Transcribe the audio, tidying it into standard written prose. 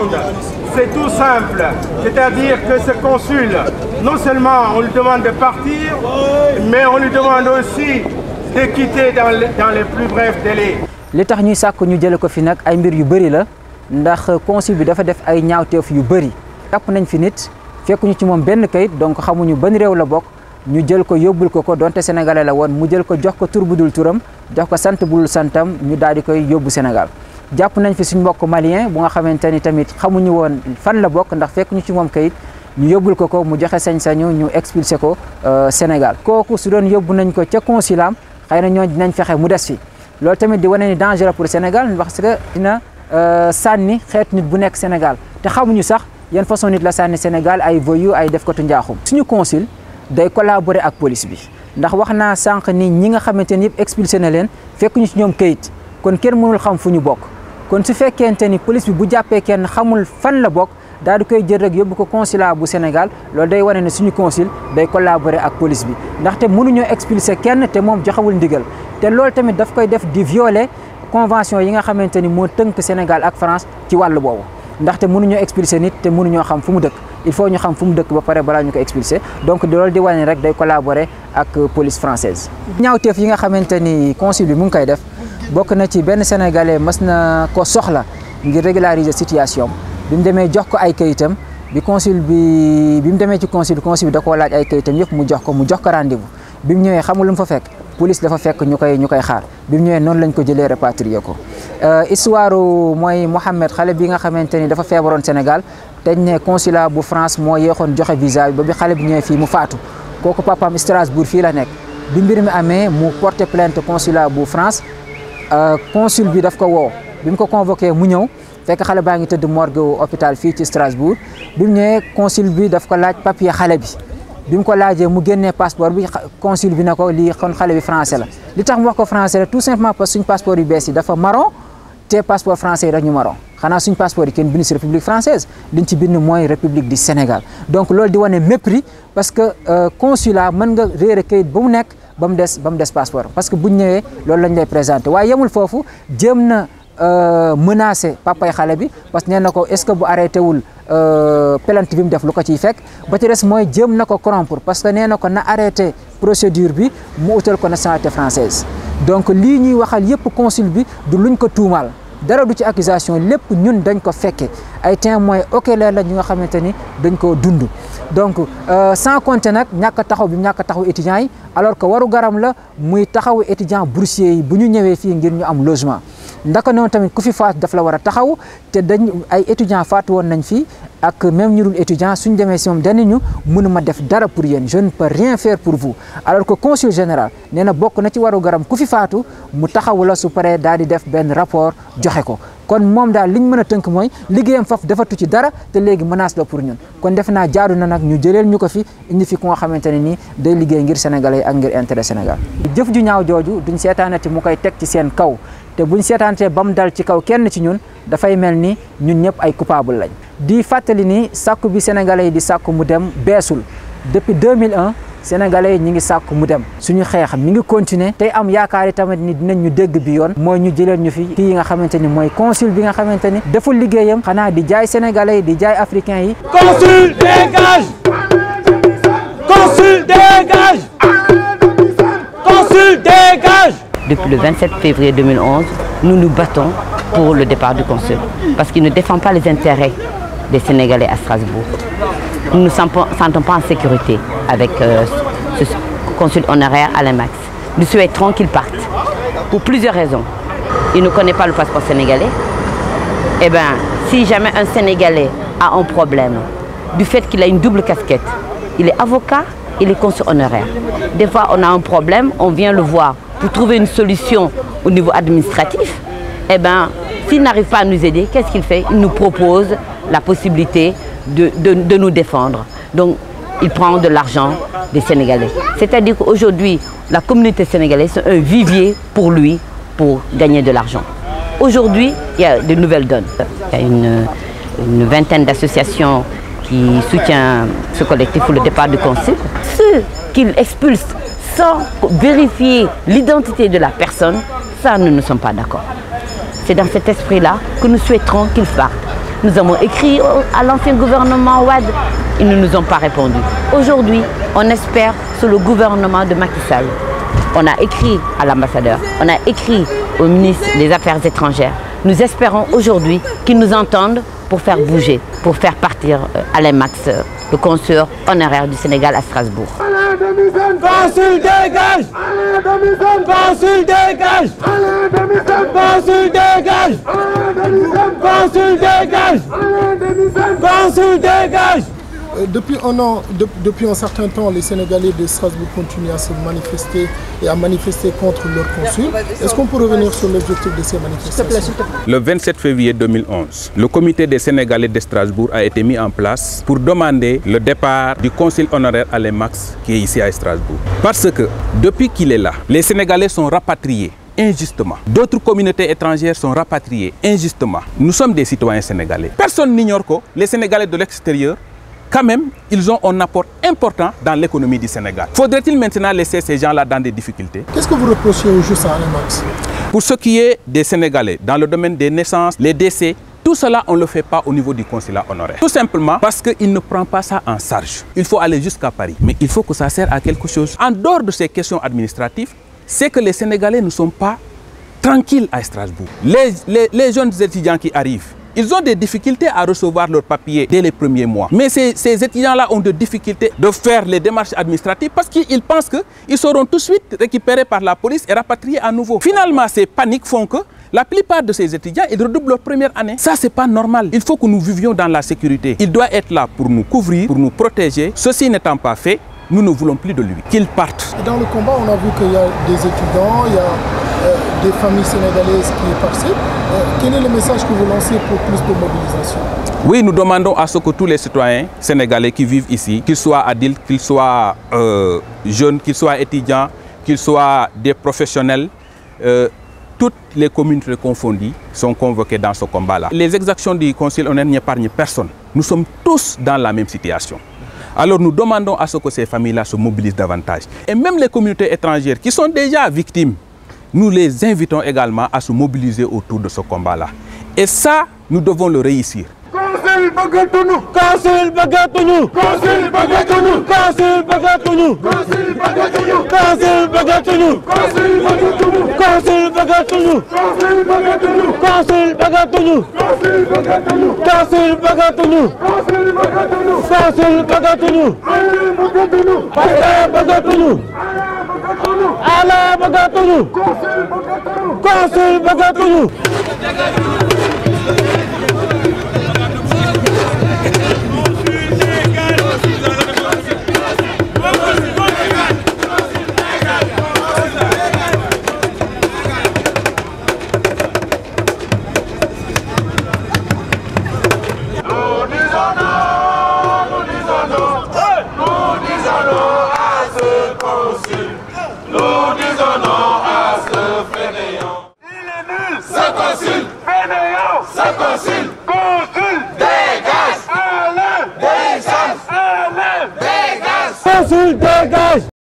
demande, c'est tout simple. C'est-à-dire que ce consul, non seulement on lui demande de partir, mais on lui demande aussi de quitter dans les plus brefs délais. li tax ñuy sàkk ñu jële ko fi nag ay mbir yu bëri la ndax consul bi dafa def ay ñaawteef yu bëri. jàpp nañ fi nit fekkuñu ci moom benn kayit donc xamuñu ban réew la bokk ñu jël ko yóbbul ko donte sénégalais la woon mu jël ko jox ko tur bu dul turam jox ko sant bu dul santam ñu daal di koy yóbbu Sénégal. jàpp nañ fi suñ mbokk malien bu nga xamante ni tamit xamuñu woon fan la bokk ndax fekkuñu ci moom kayit ñu yóbbul ko mu joxe sañ-sañu ñu expulsé ko Sénégal. kooku su doon yóbbu nañ ko ca consulat xëy na ñoo dinañ fexe mu des fi loolu tamit di wane ni danger pour Sénégal parce que dina sànni xeetu nit bu nekk Sénégal te xamuñu sax yan façon nit la sànni Sénégal ay voyous ay defkatu njaaxum. suñu consul day collaborer ak police bi ndax wax naa sànq ni ñi nga xamante ni yëpp expulsé na leen fekkuñu ci ñoom kayit kon kenn mënul xam fu ñu bokk kon su fekkente ni police bi bu jàppee kenn xamul fan la bokk daal di koy jël rek yóbbu ko consulat bu Sénégal loolu day wane ne suñu consul day collaborer ak police bi ndaxte mënuñoo expulsé kenn te moom joxewul ndigal te loolu tamit daf koy def di violer convention yi nga xamante ni moo tënk Sénégal ak France ci wàllu boobu ndaxte mënuñoo expulsé nit te mënuñoo xam fu mu dëkk il faut ñu xam fu mu dëkk ba pare balaa ñu ko expulsé donc loolu di wane rek day collaborer ak police française. ñaawteef yi nga xamante ni consul bi mu ngi koy def bokk na ci benn sénégalais mas na ko soxla ngir régulariser situation bi mu demee jox ko ay kayitam bi mu demee ci consul bi da koo laaj ay kayitam yëpp mu jox ko rendez-vous bi mu ñëwee xamul lu mu fa fekk police dafa fekk ñu koy xaar bi mu ñëwee noonu lañ ko jëlee rapatrier ko. histoire mooy Mohamed xale bi nga xamante ni dafa feebaroon Sénégal te ñu ne consulat bu France moo yéexoon joxe visa bi xale bi ñëwee fii mu faatu kooku papaam Strasbourg fii la nekk bi mbir mi amee mu porté plainte consulat bu France consul bi daf ko woo bi mu ko convoqué mu ñëw. fekk xale baa ngi tëdd morgue hôpital fii ci Strasbourg bi mu ñëwee consul bi daf ko laaj papier xale bi mu ko laajee mu génnee passeport bi consul bi ne ko lii kon xale bi français la li tax mu wax ko français la tout simplement parce que suñ passeport yu bees yi dafa marron te passeport français yi rek ñu marron xanaa suñ passeport yi kenn bind si république française liñ ci bind mooy république du Sénégal donc loolu di wane mépris parce que consulat mën nga réere kayit ba mu nekk ba mu des passeport parce que buñ ñëwee loolu lañ lay présenté waaye yemul foofu jéem na menacé papay xale bi parce que nee na ko est-ce que bu arrêté wul plainte bi mu def lu ko ciy fekk ba ci des mooy jéem na ko corrompre parce que nee na ko na arrêté procédure bi mu utal ko nationalité française donc lii ñuy waxal yëpp consul bi du luñ ko tuumaal dara du ci accusation lépp ñun dañ ko fekke ay témoins oculaires la ñu nga xamante ni dañ koo dund donc sans compter nag ñàkk taxaw bi ñàkk taxaw étudiants yi alors que waru garam la muy taxawu étudiants boursiers yi bu ñu ñëwee fii ngir ñu am logement ndaka noonu tamit ku fi faatu daf la war a taxaw te dañ ay étudiants faatu woon nañ fi ak même ñu dul étudiant suñ demee si moom dañu ñu mënuma def dara pour yéen je ne peux rien faire pour vous alors que consul général nee na bokk na ci waru garam ku fi faatu mu taxawu la su paree daal di def benn rapport joxe ko kon moom daal liñ mën a tënk mooy liggéeyam faf defatu ci dara te léegi menace la pour ñun kon def naa jaadu na nag ñu jëleel ñu ko fi indi fi ku nga xamante ne nii day liggéey ngir sénégalais ak ngir intérêt Sénégal. jëf ju ñaaw jooju duñ seetaanati mu koy teg ci seen kaw te buñ seetaanatee ba mu dal ci kaw kenn ci ñun dafay mel ni ñun ñëpp ay coupable lañ. di fàttali ni sàkku bi sénégalais yi di sàkku mu dem beesul depuis 2001 sénégalais yi ñi ngi sàkku mu dem suñu xeex mi ngi continuer tey am yaakaar yi tamit ni dinañ ñu dégg bi yoon mooy ñu jëleen ñu fi kii yi nga xamante ni mooy consul bi nga xamante ni deful liggéeyam xanaa di jaay sénégalais yi di jaay africains yi. Consul dégage! Consul dégage! Consul dégage! Depuis le 27 février 2011, nous nous battons pour le départ du consul parce qu'il ne défend pas les intérêts des Sénégalais à Strasbourg. Nous ne nous sentons pas en sécurité avec ce consul honoraire Alain Max. Nous souhaiterons qu'il parte pour plusieurs raisons. Il ne connaît pas le passeport sénégalais. Eh bien, si jamais un Sénégalais a un problème du fait qu'il a une double casquette, il est avocat, il est consul honoraire. Des fois, on a un problème, on vient le voir pour trouver une solution au niveau administratif. Eh bien, s'il n'arrive pas à nous aider, qu'est-ce qu'il fait? Il nous propose la possibilité de nous défendre. Donc, il prend de l'argent des Sénégalais. C'est-à-dire qu'aujourd'hui, la communauté sénégalaise est un vivier pour lui pour gagner de l'argent. Aujourd'hui, il y a de nouvelles donnes. Il y a une vingtaine d'associations qui soutiennent ce collectif pour le départ du consul. Ceux qu'il expulse sans vérifier l'identité de la personne, ça, nous ne sommes pas d'accord. C'est dans cet esprit-là que nous souhaiterons qu'il parte. Nous avons écrit à l'ancien gouvernement Wade, ils ne nous ont pas répondu. Aujourd'hui, on espère sur le gouvernement de Macky Sall. On a écrit à l'ambassadeur, on a écrit au ministre des Affaires étrangères. Nous espérons aujourd'hui qu'ils nous entendent pour faire bouger, pour faire partir Alain Max, le consul honoraire du Sénégal à Strasbourg. Consul dégage! Consul dégage! Consul dégage! Consul dégage! Consul dégage! Depuis un an, depuis un certain temps, les Sénégalais de Strasbourg continuent à se manifester et à manifester contre leur consul. Est-ce qu'on peut revenir sur l'objectif de ces manifestations? Le 27 février 2011, le comité des Sénégalais de Strasbourg a été mis en place pour demander le départ du consul honoraire Alain Max qui est ici à Strasbourg. Parce que depuis qu'il est là, les Sénégalais sont rapatriés injustement. D'autres communautés étrangères sont rapatriées injustement. Nous sommes des citoyens sénégalais. Personne n'ignore que les Sénégalais de l'extérieur, quand même, ils ont un apport important dans l'économie du Sénégal. Faudrait-il maintenant laisser ces gens-là dans des difficultés? Qu'est-ce que vous reprochez au juste à Alain Max? Pour ce qui est des Sénégalais, dans le domaine des naissances, les décès, tout cela, on ne le fait pas au niveau du consulat honoraire. Tout simplement parce qu'il ne prend pas ça en charge. Il faut aller jusqu'à Paris. Mais il faut que ça serve à quelque chose. En dehors de ces questions administratives, c'est que les Sénégalais ne sont pas tranquilles à Strasbourg. Les jeunes étudiants qui arrivent, ils ont des difficultés à recevoir leurs papiers dès les premiers mois. Mais ces étudiants-là ont des difficultés de faire les démarches administratives parce qu'ils pensent qu'ils seront tout de suite récupérés par la police et rapatriés à nouveau. Finalement, ces paniques font que la plupart de ces étudiants, ils redoublent leur première année. Ça, c'est pas normal. Il faut que nous vivions dans la sécurité. Il doit être là pour nous couvrir, pour nous protéger. Ceci n'étant pas fait, nous ne voulons plus de lui. Qu'il parte. Dans le combat, on a vu qu'il y a des étudiants, il y a des familles sénégalaises qui participent. Quel est le message que vous lancez pour plus de mobilisation? Oui, nous demandons à ce que tous les citoyens sénégalais qui vivent ici, qu'ils soient adultes, qu'ils soient jeunes, qu'ils soient étudiants, qu'ils soient des professionnels, toutes les communautés confondues sont convoquées dans ce combat-là. Les exactions du consul honoraire n'épargnent personne. Nous sommes tous dans la même situation. Alors nous demandons à ce que ces familles-là se mobilisent davantage. Et même les communautés étrangères qui sont déjà victimes, nous les invitons également à se mobiliser autour de ce combat-là. Et ça, nous devons le réussir. Consul Bagatounou! Consul Bagatounou! Consul Bagatounou! Consul Bagatounou! Consul Bagatounou! Consul Bagatounou! Consul Bagatounou! Consul Bagatounou! Consul Bagatounou! Consul Bagatounou! Consul Bagatounou! Consul Bagatounou! Consul Bagatounou! Consul Bagatounou! Consul Bagatounou! Ala Bagatounou! Consul Bagatounou! Consul dégage!